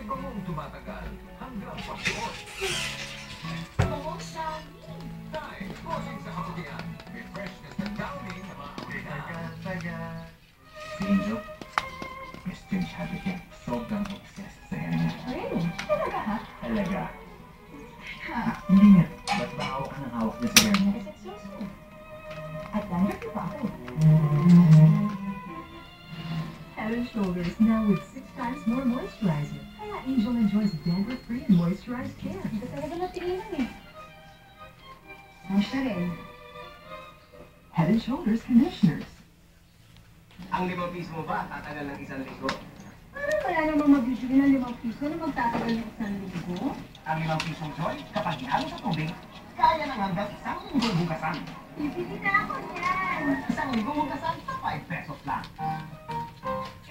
May bangong tumatagal hanggang pagsuot. Bangong Xiaomi. Time, posing sa kaputihan. May freshness na downing sa mga kaputihan. Si Angel, Christian sabi niya, sobrang obsessed sa niya. Really? Talaga ha? Talaga. Hindi nga. Ba't ba hawak ng hawak niya sa niya? Is it so soon? At dandruff pa ako. Head and Shoulders now with 6 times more moisturizer. Kaya Angel enjoys dandruff-free and moisturized care. Ito talaga natinginan eh. Ang siya rin. Head and Shoulders conditioners. Ang 5 piso mo ba, tatagal ng 1 linggo? Parang wala namang mabibigyan ng 5 piso na magtatagal ng 1 linggo. Ang 5 pisong joy, kapag ihalo sa tubig, kaya nang hanggang 1 linggong hugasan. Bibili na ako niyan. 1 linggong hugasan sa 5 pesos lang.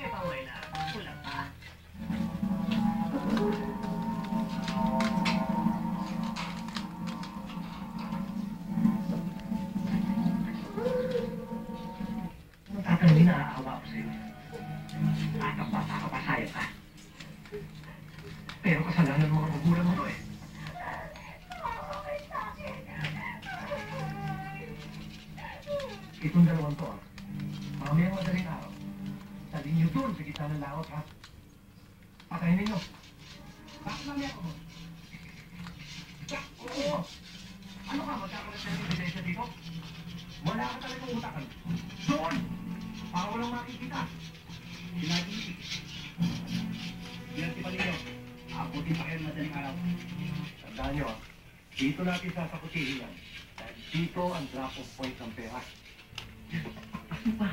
Ito may na, kulang pa. Tatanungin na aawa ako sa'yo. Batang bata ka, pasayang ka. Pero kasalanan ng mga magulang mo to eh. Itong dalawang to mamayang madaling araw. Sabihin niyo doon sa gitna ng laot ha. Patayin ninyo. Bakit mamaya ako mo? Oo! Ano ka? Magkakalat na yung ebidensya dito? Wala ka talagang utakan. Doon! Para walang makikita. Sinagigit. Yan si Palino. Abutin pa kayo madaling araw. Tandaan nyo dito natin sasakutihin yan. Dahil dito ang drop-off point ng pera. Ano pa?